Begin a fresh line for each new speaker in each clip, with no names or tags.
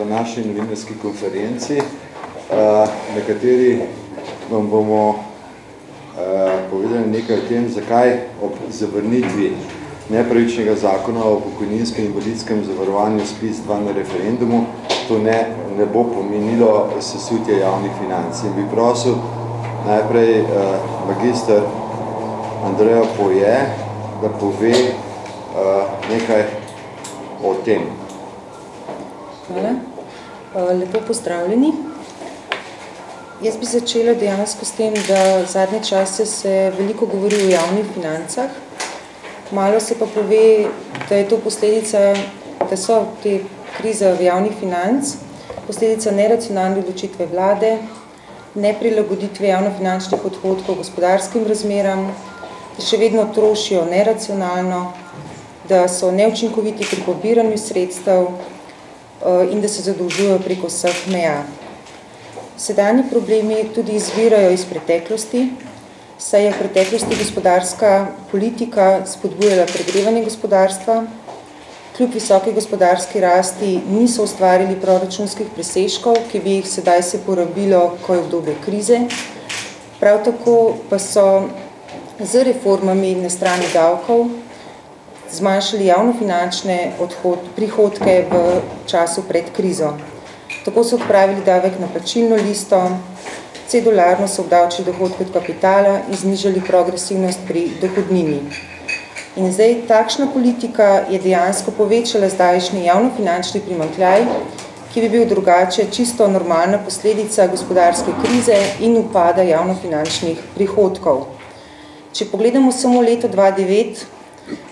današnji novinarski konferenci, na kateri vam bomo povedali nekaj o tem, zakaj ob zavrnitvi nepravičnega zakona o pokojninskem in invalidskem zavarovanju SPIZ-2 na referendumu to ne bo pomenilo sesutje javnih financ. In bi prosil najprej magister Andrejo Poje, da pove nekaj o tem.
Hvala. Lepo pozdravljeni. Jaz bi začela dejansko s tem, da zadnje čase se veliko govori o javnih financah. Malo se pa pove, da je to posledica, da so te krize v javnih financ, posledica neracionalne odločitve vlade, neprilagoditve javnofinančnih odhodkov gospodarskim razmeram, da še vedno trošijo neracionalno, da so neučinkoviti pri pobiranju sredstev in da se zadolžujejo preko vseh meja. Sedanji problemi tudi izvirajo iz preteklosti, saj je v preteklosti gospodarska politika spodbujala pregrevanje gospodarstva, kljub visoki gospodarski rasti niso ustvarili proračunskih presežkov, ki bi jih sedaj se porabilo, ko je obdobje krize. Prav tako pa so z reformami na strani davkov zmanjšali javnofinančne prihodke v času pred krizo. Tako so odpravili davek na plačilno listo, cedularno so obdavčili dohodke od kapitala in znižali progresivnost pri dohodnini. In zdaj takšna politika je dejansko povečala zdajšnji javnofinančni primanjkljaj, ki bi bil drugače čisto normalna posledica gospodarske krize in upada javnofinančnih prihodkov. Če pogledamo samo leto 2009,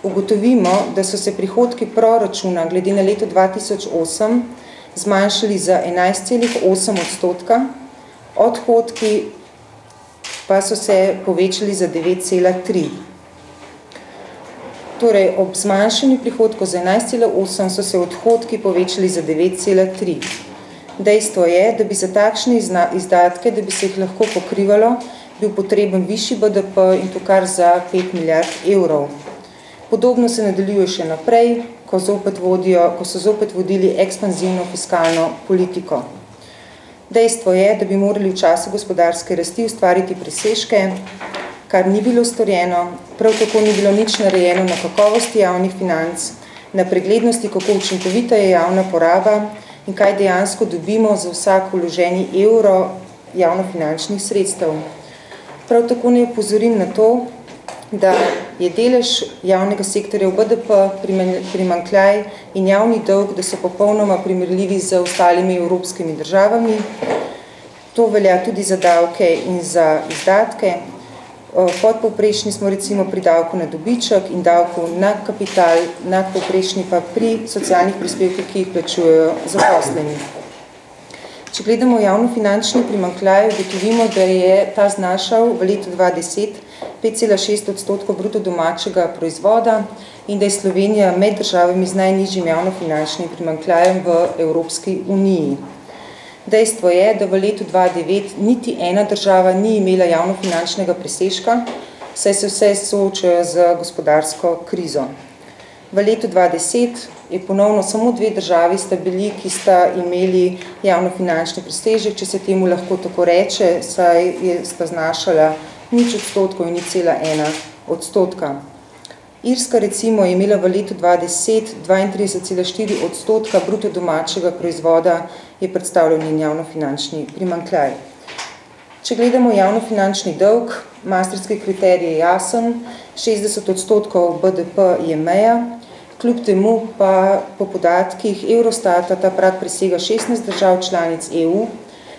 ugotovimo, da so se prihodki proračuna glede na leto 2008 zmanjšali za 11,8%, odhodki pa so se povečali za 9,3%. Torej, ob zmanjšanju prihodkov za 11,8% so se odhodki povečali za 9,3%. Dejstvo je, da bi za takšne izdatke, da bi se jih lahko pokrivalo, bil potreben višji BDP in to kar za 5 milijard evrov. Podobno se nadaljuje še naprej, ko so zopet vodili ekspanzivno fiskalno politiko. Dejstvo je, da bi morali v času gospodarske rasti ustvariti presežke, kar ni bilo storjeno, prav tako ni bilo nič narejeno na kakovosti javnih financ, na preglednosti, kako učinkovita je javna poraba in kaj dejansko dobimo za vsak vloženi evro javnofinančnih sredstev. Prav tako ne opozorim na to, da je delež javnega sektorja v BDP primanjkljaj in javni dolg, da so popolnoma primerljivi z ostalimi evropskimi državami. To velja tudi za davke in za izdatke. Podpovprečni smo recimo pri davku na dobiček in davku na kapital, nadpovprečni pa pri socialnih prispevkih, ki jih plačujejo zaposleni. Če gledamo javnofinančni primanjkljaj, ugotovimo, da je ta znašal v letu 2010 5,6% bruto domačega proizvoda in da je Slovenija med državami z najnižjim javnofinančnim primanjkljajem v Evropski uniji. Dejstvo je, da v letu 2009 niti ena država ni imela javnofinančnega presežka, saj se vse soočajo z gospodarsko krizo. V letu 2010 je ponovno samo 2 državi sta bili, ki sta imeli javnofinančni presežek, če se temu lahko tako reče, saj sta znašala 0% in 0,1%. Irska recimo je imela v letu 2010 32,4% bruto domačega proizvoda je predstavljal njen javnofinančni primanjkljaj. Če gledamo javnofinančni dolg, maastrichtski kriterij je jasen, 60% BDP je meja, kljub temu pa po podatkih Eurostata ta prag presega 16 držav članic EU,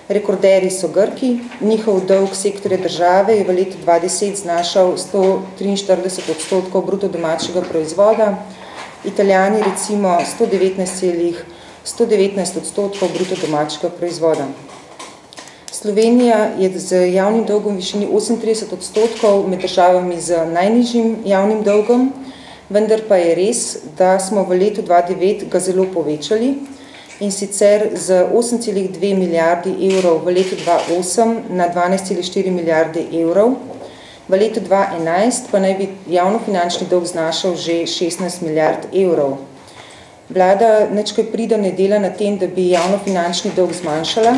rekorderi so Grki, njihov dolg sektorja države je v letu 2010 znašal 143% bruto domačega proizvoda, Italijani recimo 119% bruto domačega proizvoda. Slovenija je z javnim dolgom v višini 38% med državami z najnižjim javnim dolgom, vendar pa je res, da smo v letu 2009 ga zelo povečali, in sicer z 8,2 milijardi evrov v letu 2008 na 12,4 milijarde evrov. V letu 2011 pa naj bi javnofinančni dolg znašal že 16 milijard evrov. Vlada nič kaj prida ne dela na tem, da bi javnofinančni dolg zmanjšala,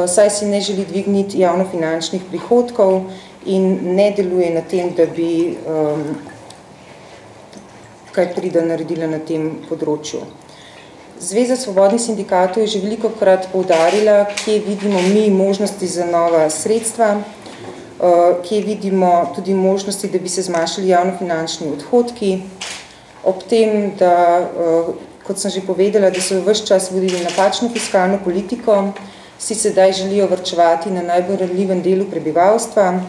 saj si ne želi dvigniti javnofinančnih prihodkov in ne deluje na tem, da bi kaj prida naredila na tem področju. Zveza svobodnih sindikatov je že velikokrat poudarila, kje vidimo mi možnosti za nova sredstva, kje vidimo tudi možnosti, da bi se zmanjšali javnofinančni odhodki, ob tem, da, kot sem že povedala, da so ves čas vodili napačno fiskalno politiko, si sedaj želijo varčevati na najbolj ranljivem delu prebivalstva,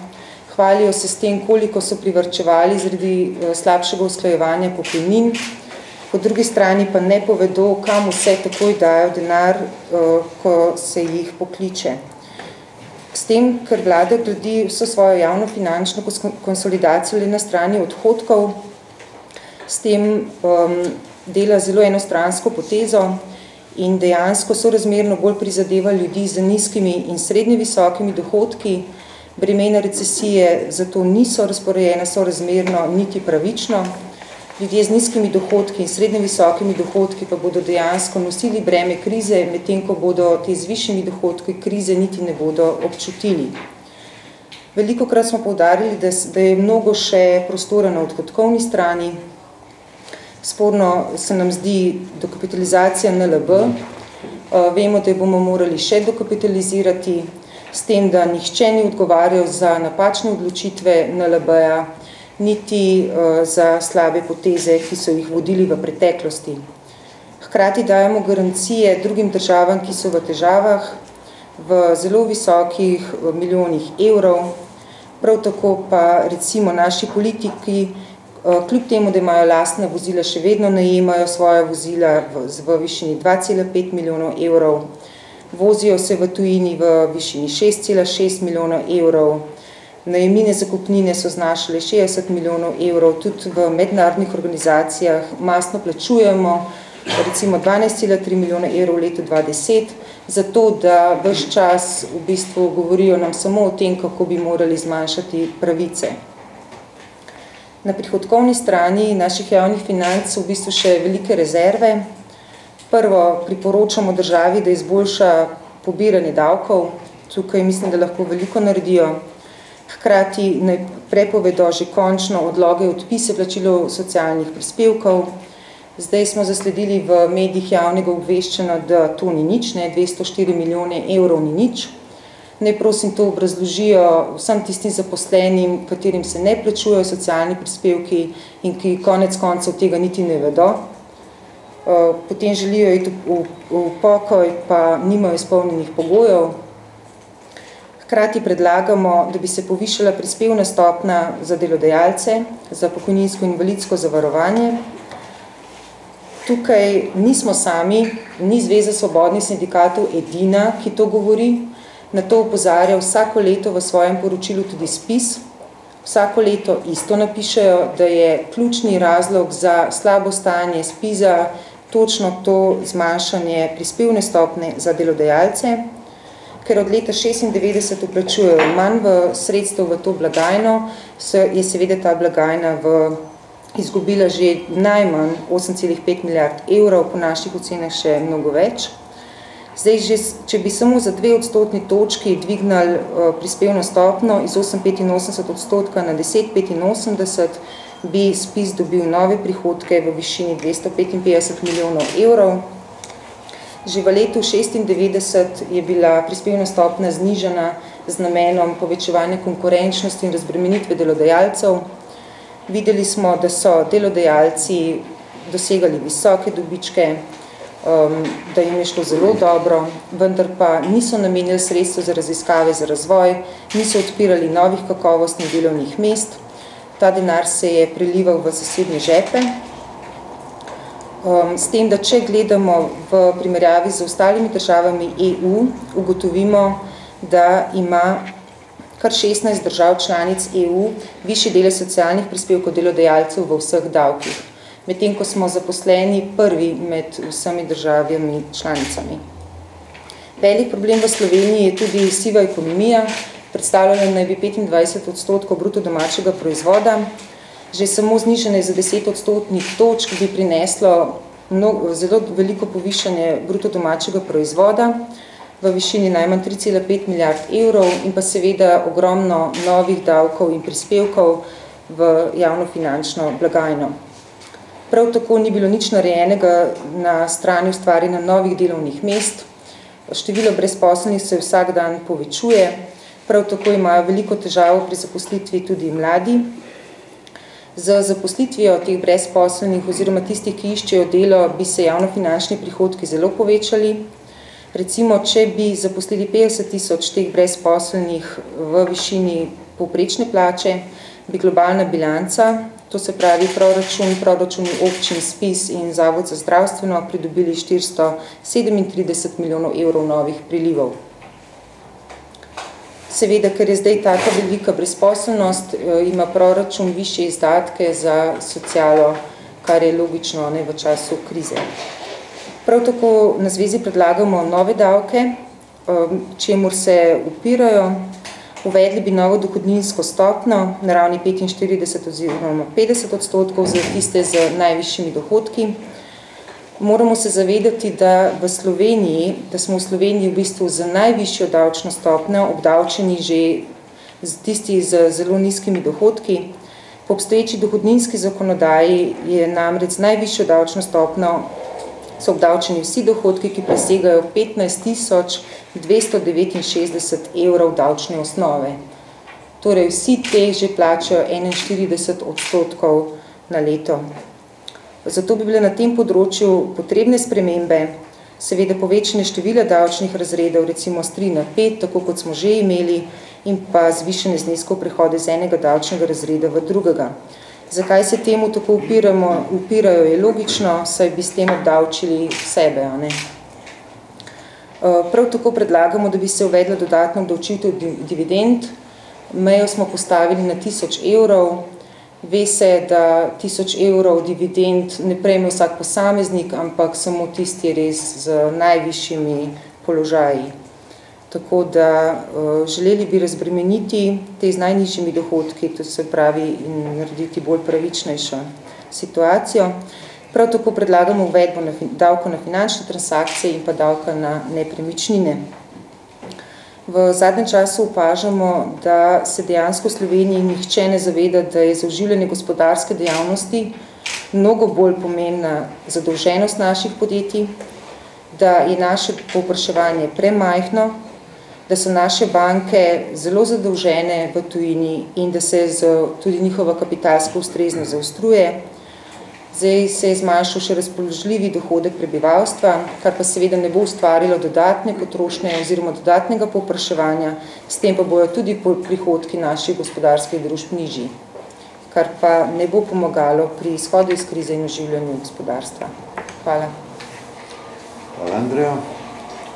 hvalijo se s tem, koliko so privarčevali zaradi slabšega usklajevanja pokojnin, po drugi strani pa ne povedo, kam vse takoj dajo denar, ko se jih pokliče. S tem, ker vlada gradi vso svojo javnofinančno konsolidacijo le na strani odhodkov, s tem dela zelo enostransko potezo in dejansko sorazmerno bolj prizadeva ljudi z nizkimi in srednje visokimi dohodki, bremena recesije zato niso razporejena sorazmerno niti pravično, ljudje z nizkimi dohodki in srednje visokimi dohodki pa bodo dejansko nosili breme krize, medtem ko bodo te z višjimi dohodki krize niti ne bodo občutili. Velikokrat smo poudarili, da je mnogo še prostora na odhodkovni strani. Sporno se nam zdi dokapitalizacija NLB. Vemo, da bomo morali še dokapitalizirati, s tem, da nihče ni odgovarjal za napačne odločitve NLB-ja, niti za slabe poteze, ki so jih vodili v preteklosti. Hkrati dajemo garancije drugim državam, ki so v težavah, v zelo visokih milijonih evrov, prav tako pa recimo naši politiki, kljub temu, da imajo lastna vozila, še vedno najemajo svoja vozila v višini 2,5 milijonov evrov, vozijo se v tujini v višini 6,6 milijonov evrov, najemnine zakupnine so znašale 60 milijonov evrov, tudi v mednarodnih organizacijah masno plačujemo, recimo 12,3 milijona evrov v letu 2010, zato da ves čas v bistvu govorijo nam samo o tem, kako bi morali zmanjšati pravice. Na prihodkovni strani naših javnih financ so v bistvu še velike rezerve. Prvo, priporočamo državi, da izboljša pobiranje davkov. Tukaj mislim, da lahko veliko naredijo. Hkrati naj prepovedo že končno odloge odpise plačilo socialnih prispevkov. Zdaj smo zasledili v medijih javnega obveščena, da to ni nič, 204 milijone evrov ni nič. Naj prosim to obrazložijo vsem tistim zaposlenim, katerim se ne plačujejo socialni prispevki in ki konec koncev tega niti ne vedo. Potem želijo iti v pokoj, pa nimajo izpolnjenih pogojev. Hkrati predlagamo, da bi se povišala prispevna stopnja za delodajalce, za pokojninsko in invalidsko zavarovanje. Tukaj nismo sami, ni Zveza svobodnih sindikatov edina, ki to govori. Na to opozarja vsako leto v svojem poročilu tudi ZPIZ. Vsako leto isto napišejo, da je ključni razlog za slabo stanje ZPIZ-a točno to zmanjšanje prispevne stopnje za delodajalce, ker od leta 1996 vplačujejo manj v sredstev v to blagajno, je seveda ta blagajna izgubila že najmanj 8,5 milijard evrov, po naših ocenah še mnogo več. Zdaj, če bi samo za 2 odstotni točki dvignali prispevno stopno iz 8,85% na 10,85%, bi ZPIZ dobil nove prihodke v višini 255 milijonov evrov. Že v letu 1996 je bila prispevna stopnja znižana z namenom povečevanja konkurenčnosti in razbremenitve delodajalcev. Videli smo, da so delodajalci dosegali visoke dobičke, da jim je šlo zelo dobro, vendar pa niso namenili sredstev za raziskave, za razvoj, niso odpirali novih kakovostnih delovnih mest. Ta denar se je prelival v zasebne žepe. S tem, da če gledamo v primerjavi z ostalimi državami EU, ugotovimo, da ima kar 16 držav članic EU višji delež socialnih prispevkov delodajalcev v vseh davkih, medtem ko smo zaposleni prvi med vsemi državami članicami. Velik problem v Sloveniji je tudi siva ekonomija, predstavljala naj bi 25% bruto domačega proizvoda. Že samo znižanje za 10 odstotnih točk bi prineslo zelo veliko povišanje bruto domačega proizvoda v višini najmanj 3,5 milijard evrov in pa seveda ogromno novih davkov in prispevkov v javnofinančno blagajno. Prav tako ni bilo nič narejenega na strani ustvarjanja novih delovnih mest. Število brezposelnih se vsak dan povečuje, prav tako imajo veliko težavo pri zaposlitvi tudi mladi. Z zaposlitvijo teh brezposelnih oziroma tistih, ki iščejo delo, bi se javnofinančni prihodki zelo povečali. Recimo, če bi zaposlili 50 tisoč teh brezposelnih v višini povprečne plače, bi globalna bilanca, to se pravi proračuni občin, SPIZ in Zavod za zdravstveno, pridobili 437 milijonov evrov novih prilivov. Seveda, ker je zdaj taka velika brezposelnost, ima proračun višje izdatke za socialo, kar je logično v času krize. Prav tako na zvezi predlagamo nove davke, čemur se upirajo. Uvedli bi novo dohodninsko stopnjo na ravni 45 oziroma 50% za tiste z najvišjimi dohodki. Moramo se zavedati, da smo v Sloveniji v bistvu z najvišjo davčno stopnjo obdavčeni že tisti z zelo nizkimi dohodki. Po obstoječi dohodninski zakonodaji je namreč z najvišjo davčno stopnjo so obdavčeni vsi dohodki, ki presegajo 15 269 evrov davčne osnove. Torej vsi te že plačajo 41% na leto. Zato bi bile na tem področju potrebne spremembe, seveda povečanje števila davčnih razredov, recimo z 3 na 5, tako kot smo že imeli, in pa zvišanje zneskov prehoda iz enega davčnega razreda v drugega. Zakaj se temu tako upirajo, je logično, saj bi s tem obdavčili sebe. Prav tako predlagamo, da bi se uvedla dodatno obdavčitev dividend. Mejo smo postavili na 1000 evrov. Ve se, da 1000 evrov dividend ne prejme vsak posameznik, ampak samo tisti res z najvišjimi položaji. Tako da želeli bi razbremeniti te z najnižjimi dohodki, to se pravi, in narediti bolj pravičnejšo situacijo. Prav tako predlagamo uvedbo davka na finančne transakcije in pa davka na nepremičnine. V zadnjem času opažamo, da se dejansko v Sloveniji nihče ne zaveda, da je za oživljanje gospodarske dejavnosti mnogo bolj pomembna zadolženost naših podjetij, da je naše povpraševanje premajhno, da so naše banke zelo zadolžene v tujini in da se tudi njihova kapitalska ustreznost zaostruje. Zdaj se je zmanjšal še razpoložljivi dohodek prebivalstva, kar pa seveda ne bo ustvarilo dodatne potrošnje oziroma dodatnega povpraševanja, s tem pa bojo tudi prihodki naših gospodarskih družb nižji, kar pa ne bo pomagalo pri izhodu iz krize in oživljanju gospodarstva. Hvala.
Hvala, Andreja.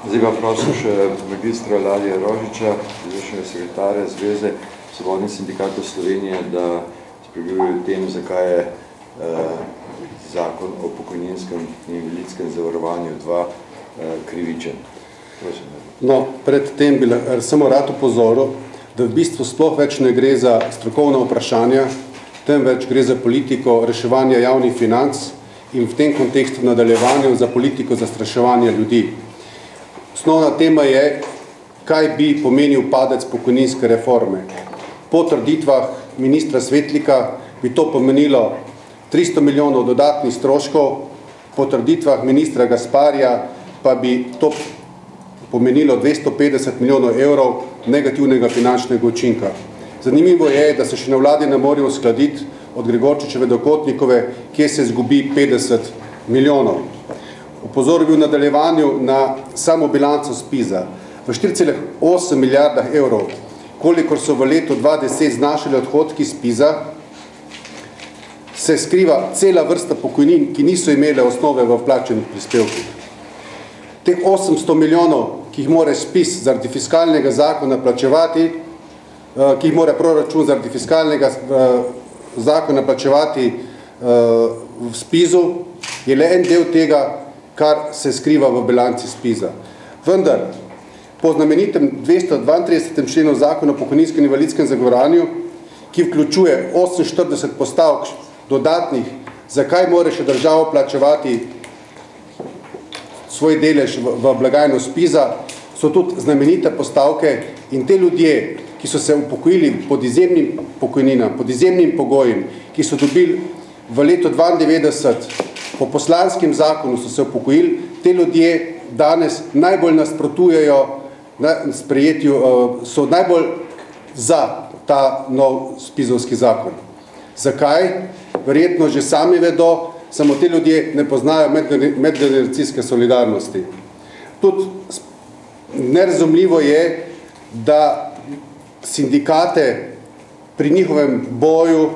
Zdaj pa prosim še magistra Ladija Rožiča, izvršnega sekretarja Zveze svobodnih sindikatov Slovenije, da spregovori o tem, zakaj je zakon o pokojninskem in invalidskem zavarovanju 2 krivičen. Prosim.
No, pred tem bi samo rad upozoril, da v bistvu sploh več ne gre za strokovna vprašanja, temveč gre za politiko reševanja javnih financ in v tem kontekstu nadaljevanju za politiko zastraševanja ljudi. Osnovna tema je, kaj bi pomenil padec pokojninske reforme. Po trditvah ministra Svetlika bi to pomenilo 300 milijonov dodatnih stroškov, po trditvah ministra Gasparija pa bi to pomenilo 250 milijonov evrov negativnega finančnega učinka. Zanimivo je, da se še na vladi ne morajo uskladiti od Gregorčičeve do Kotnikove, kje se zgubi 50 milijonov. Upozoril bi v nadaljevanju na samo bilanco SPIZ-a. V 4,8 milijardah evrov, kolikor so v letu 2010 znašali odhodki SPIZ-a, se skriva cela vrsta pokojnin, ki niso imele osnove v vplačenih prispevkih. Teh 800 milijonov, ki jih mora SPIZ zaradi fiskalnega zakona plačevati, ki jih mora proračun zaradi fiskalnega zakona plačevati v SPIZ-u, je le en del tega, kar se skriva v bilanci SPIZ-a. Vendar, po znamenitem 232. členu zakona o pokojninskem in invalidskem zavarovanju, ki vključuje 48 postavk dodatnih, zakaj mora še država plačevati svoj delež v blagajno SPIZ-a, so tudi znamenite postavke in te ljudje, ki so se upokojili pod izjemnim pokojninam, pod izjemnim pogojem, ki so dobili v letu 92 po poslanskem zakonu so se upokojili, te ljudje danes najbolj nasprotujejo sprejetju, so najbolj za ta nov SPIZ-ovski zakon. Zakaj? Verjetno že sami vedo, samo te ljudje ne poznajo medgeneracijske solidarnosti. Tudi nerazumljivo je, da sindikate pri njihovem boju,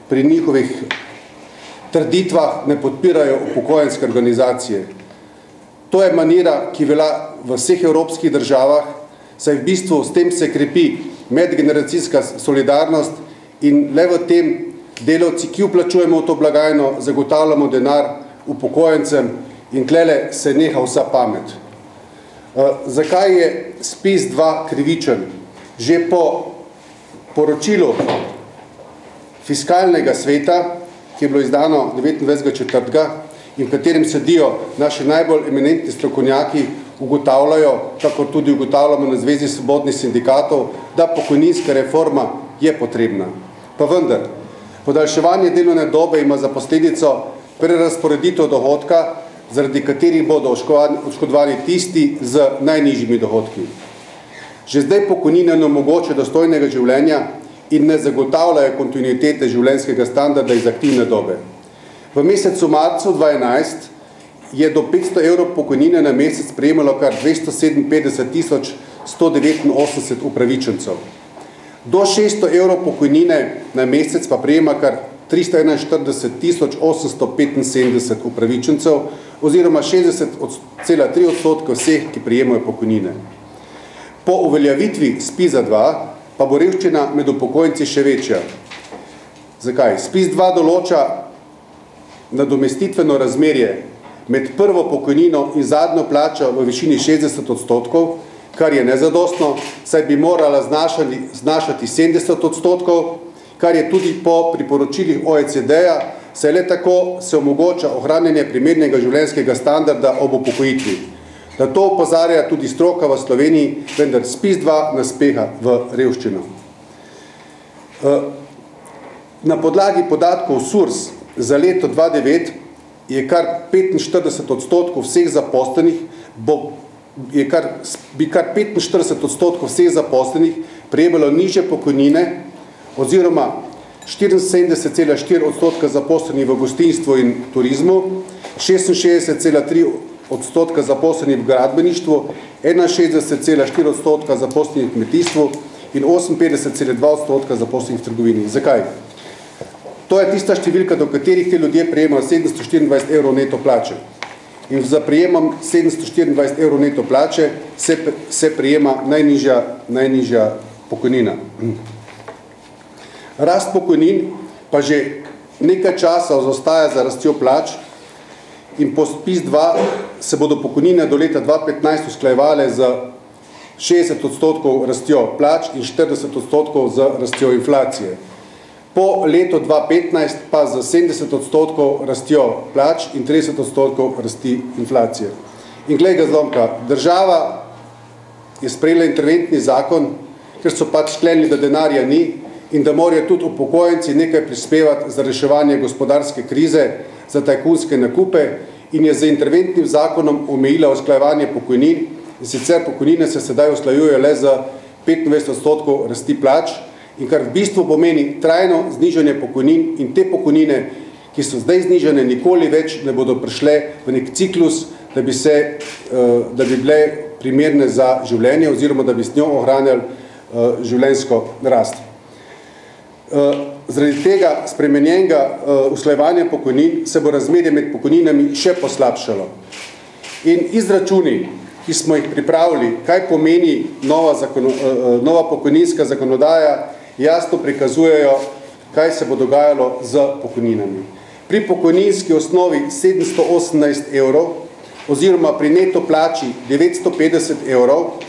pri njihovih trditvah ne podpirajo upokojenske organizacije. To je manira, ki velja v vseh evropskih državah, saj v bistvu s tem se krepi medgeneracijska solidarnost in le v tem delavci, ki vplačujemo v to blagajno, zagotavljamo denar upokojencem in tlele se neha vsa pamet. Zakaj je SPIZ-2 krivičen? Že po poročilu fiskalnega sveta, ki je bilo izdano 29.4. in v katerem sedijo naši najbolj eminentni strokovnjaki, ugotavljajo, kako tudi ugotavljamo na Zvezi svobodnih sindikatov, da pokojninska reforma je potrebna. Pa vendar, podaljševanje delovne dobe ima za posledico prerasporeditev dohodka, zaradi katerih bodo oškodovani tisti z najnižjimi dohodki. Že zdaj pokojnine ne omogočajo dostojnega življenja in ne zagotavljajo kontinuitete življenjskega standarda iz aktivne dobe. V mesecu marcu 2011 je do 500 evrov pokojnine na mesec prejemalo kar 257 189 upravičencev. Do 600 evrov pokojnine na mesec pa prejema kar 341 875 upravičencev oziroma 60,3% vseh, ki prejemajo pokojnine. Po uveljavitvi SPIZ-2 pa bo revščina med upokojenci še večja. Zakaj? SPIZ-2 določa nadomestitveno razmerje med prvo pokojnino in zadnjo plačo v višini 60%, kar je nezadostno, saj bi morala znašati 70%, kar je tudi po priporočilih OECD-ja, saj le tako se omogoča ohranjanje primernega življenjskega standarda ob upokojitvi. Na to opozarja tudi stroka v Sloveniji, vendar SPIZ-2 nas peha v revščino. Na podlagi podatkov SURS za leto 2009 je kar 45% vseh zaposlenih, bi kar 45% vseh zaposlenih prejemalo nižje pokojnine oziroma 74,4% zaposlenih v gostinstvu in turizmu, 66,3% zaposlenih v gradbeništvu, 61,4% zaposlenih v kmetijstvu in 58,2% zaposlenih v trgovini. Zakaj? To je tista številka, do katerih te ljudje prejemajo 724 evrov neto plače. In za prejemom 724 evrov neto plače se prejema najnižja pokojnina. Rast pokojnin pa že nekaj časa zaostaja za rastjo plač in po SPIZ-2 se bodo pokojnine do leta 2015 usklajevale z 60% rastjo plač in 40% z rastjo inflacije. Po letu 2015 pa z 70% rastjo plač in 30% rasti inflacije. In glej ga zlomka, država je sprejela interventni zakon, ker so pač sklenili, da denarja ni in da morajo tudi upokojenci nekaj prispevati za reševanje gospodarske krize, za tajkunske nakupe in je z interventnim zakonom omejila usklajevanje pokojnin in sicer pokojnine se sedaj usklajujejo le za 25% rasti plač in kar v bistvu pomeni trajno znižanje pokojnin in te pokojnine, ki so zdaj znižane, nikoli več ne bodo prišle v nek ciklus, da bi bile primerne za življenje oziroma da bi s njo ohranjali življenjsko rast. Zaradi tega spremenjenega usklajevanja pokojnin se bo razmerje med pokojninami še poslabšalo. In izračuni, ki smo jih pripravili, kaj pomeni nova pokojninska zakonodaja, jasno prikazujejo, kaj se bo dogajalo z pokojninami. Pri pokojninski osnovi 718 evrov oziroma pri neto plači 950 evrov,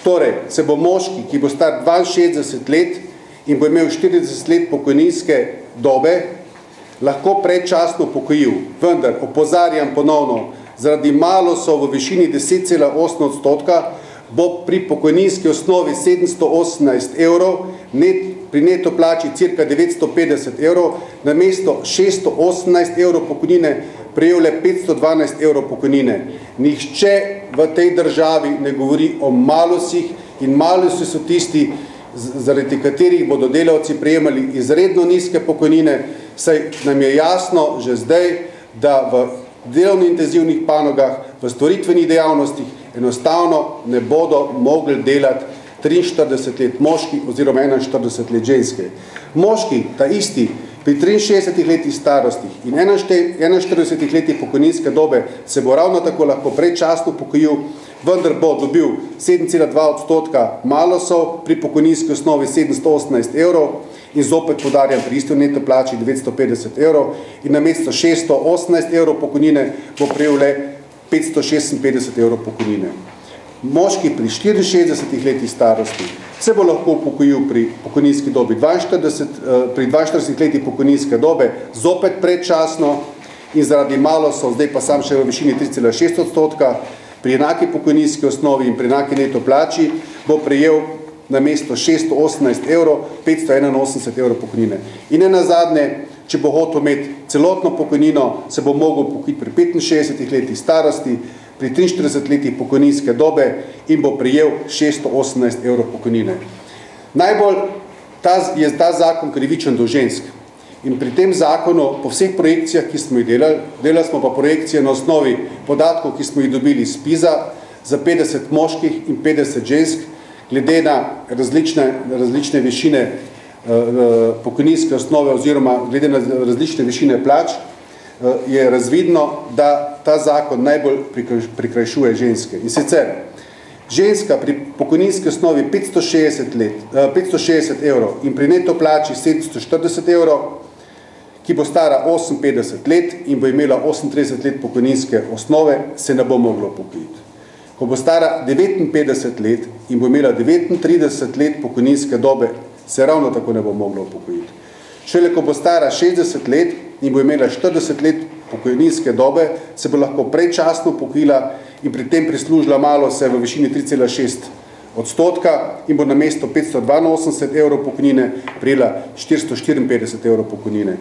torej se bo moški, ki bo star 62 let in bo imel 40 let pokojninske dobe, lahko predčasno pokojil. Vendar, opozarjam ponovno, zaradi malosov v višini 10,8%, bo pri pokojninski osnovi 718 evrov, pri neto plači cirka 950 evrov, namesto 618 evrov pokojnine prejel le 512 evrov pokojnine. Nihče v tej državi ne govori o malosih in malosi so tisti, zaradi katerih bodo delavci prejemali izredno nizke pokojnine, saj nam je jasno že zdaj, da v delovno intenzivnih panogah, v storitveni dejavnostih enostavno ne bodo mogli delati 43 let moški oziroma 41 let ženske. Moški, ta isti, pri 63 letih starostih in 41 letih pokojninske dobe se bo ravno tako lahko predčasno pokojil, vendar bo dobil 7,2% malosov, pri pokojninski osnovi 718 evrov in zopet podarjam pri isto neto plači 950 evrov in namesto 618 evrov pokojnine bo prejel le 556 evrov pokojnine. Moški pri 64 letih starosti se bo lahko upokojil pri pokojninski dobi 42 letih pokojninske dobe, zopet predčasno in zaradi malosov, zdaj pa sam še v višini 3,6%, pri enaki pokojninski osnovi in pri enaki neto plači bo prejel namesto 618 evrov 581 evrov pokojnine. In nenazadnje, če bo hotel imeti celotno pokojnino, se bo mogel upokojiti pri 65 letih starosti, pri 43 letih pokojninske dobe in bo prejel 618 evrov pokojnine. Najbolj je ta zakon krivičen do žensk. In pri tem zakonu, po vseh projekcijah, ki smo jih delali smo pa projekcije na osnovi podatkov, ki smo jih dobili iz PISA, za 50 moških in 50 žensk, glede na različne višine pokojninske osnove oziroma glede na različne višine plač, je razvidno, da ta zakon najbolj prikrajšuje ženske. In sicer, ženska pri pokojninski osnovi 560 evrov in pri neto plači 740 evrov, ki bo stara 58 let in bo imela 38 let pokojninske osnove, se ne bo mogla upokojiti. Ko bo stara 59 let in bo imela 39 let pokojninske dobe, se ravno tako ne bo mogla upokojiti. Šele ko bo stara 60 let in bo imela 40 let pokojninske dobe, se bo lahko predčasno upokojila in pri tem prislužila malo se v višini 3,6% in bo namesto 582 evrov pokojnine prejela 454 evrov pokojnine.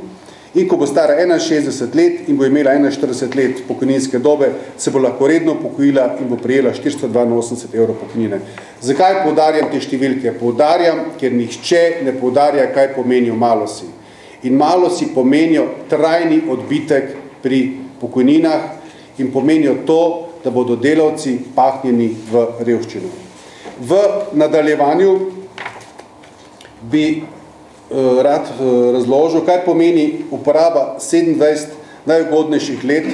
In ko bo stara 61 let in bo imela 41 let pokojninske dobe, se bo lahko redno upokojila in bo prejela 482 evrov pokojnine. Zakaj poudarjam te številke? Poudarjam, ker nihče ne poudarja, kaj pomenijo malosi. In malosi pomenijo trajni odbitek pri pokojninah in pomenijo to, da bodo delavci pahnjeni v revščino. V nadaljevanju bi rad razložil, kaj pomeni uporaba 27 najugodnejših let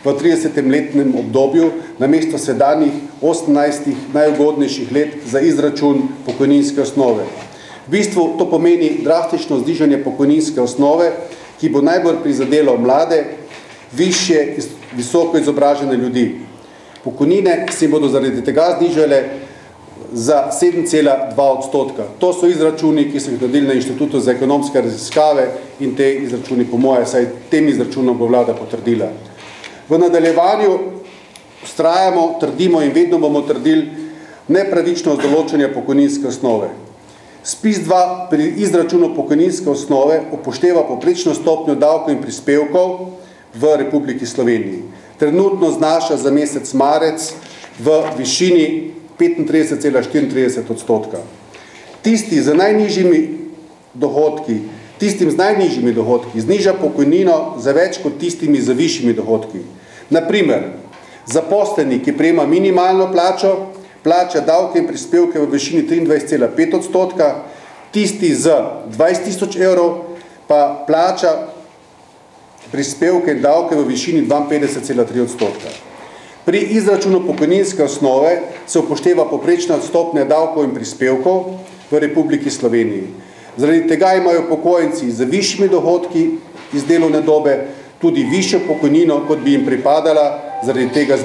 v 30-letnem obdobju namesto sedanjih 18 najugodnejših let za izračun pokojninske osnove. V bistvu to pomeni drastično znižanje pokojninske osnove, ki bo najbolj prizadelo mlade, višje, visoko izobražene ljudi. Pokojnine se bodo zaradi tega znižale za 7,2%. To so izračuni, ki so jih naredili na Inštitutu za ekonomske raziskave in te izračuni po moje, saj tem izračunom bo vlada potrdila. V nadaljevanju vztrajamo, trdimo in vedno bomo trdili nepravičnost določanja pokojninske osnove. SPIZ-2 pri izračunu pokojninske osnove upošteva povprečno stopnjo davkov in prispevkov v Republiki Sloveniji. Trenutno znaša za mesec marec v višini 35,34%. Tisti z najnižjimi dohodki, tistim z najnižjimi dohodki zniža pokojnino za več kot tistimi z višjimi dohodki. Naprimer, zaposleni, ki prejema minimalno plačo, plača davke in prispevke v višini 23,5%, tisti z 20.000 evrov pa plača prispevke in davke v višini 52,3%. Pri izračunu pokojninske osnove se upošteva povprečna stopnja davkov in prispevkov v Republiki Sloveniji. Zaradi tega imajo upokojenci z višjimi dohodki iz delovne dobe tudi višjo pokojnino, kot bi jim pripadala, zaradi tega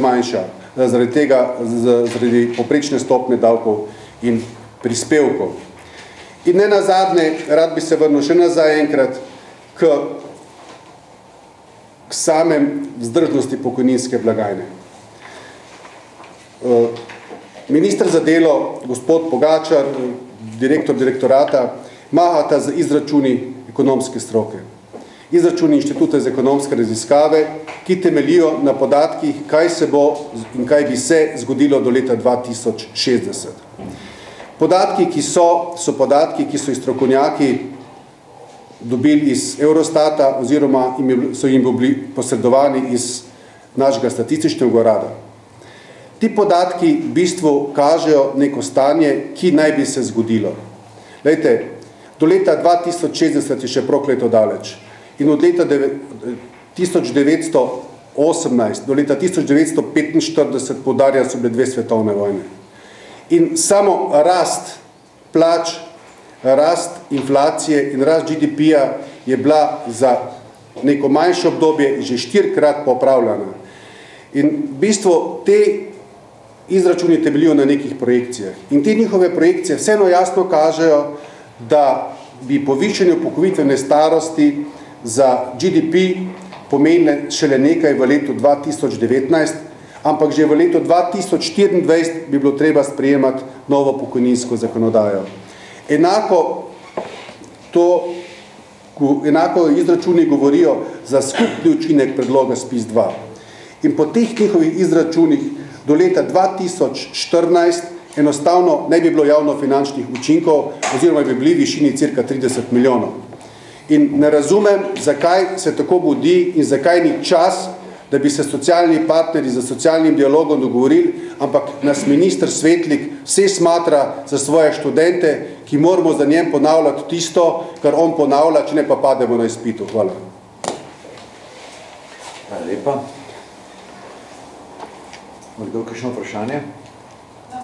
zaradi povprečne stopnje davkov in prispevkov. In nenazadnje, rad bi se vrnil še nazaj enkrat k samem vzdržnosti pokojninske blagajne. Minister za delo, gospod Pogačar, direktor direktorata, mahata z izračuni ekonomske stroke. Izračuni Inštituta za ekonomske raziskave, ki temelijo na podatkih, kaj se bo in kaj bi se zgodilo do leta 2060. Podatki, ki so podatki, ki so jih strokovnjaki dobili iz Eurostata oziroma so jim bili posredovani iz našega statističnega urada. Ti podatki v bistvu kažejo neko stanje, ki naj bi se zgodilo. Glejte, do leta 2060 je še prokleto daleč. In od leta 1918 do leta 1945 poudarja so bile 2 svetovne vojne. In samo rast plač, rast inflacije in rast GDP-ja je bila za neko manjše obdobje že 4-krat popravljena. In v bistvu te izračuni temeljijo na nekih projekcijah. In te njihove projekcije vseeno jasno kažejo, da bi povišanje upokojitvene starosti za GDP pomenile šele nekaj v letu 2019, ampak že v letu 2024 bi bilo treba sprejemati novo pokojninsko zakonodajo. Enako izračuni govorijo za skupni učinek predloga SPIS-2. In po teh njihovih izračunih do leta 2014 enostavno ne bi bilo javnofinančnih učinkov oziroma bi bili v višini cirka 30 milijonov. In ne razumem, zakaj se tako godi in zakaj ni čas, da bi se socialni partnerji za socialnim dialogom dogovorili, ampak nas minister Svetlik vse smatra za svoje študente, ki moramo za njem ponavljati tisto, kar on ponavlja, če ne pa pademo na izpitu. Hvala.
Hvala lepa. Kdo kakšno vprašanje?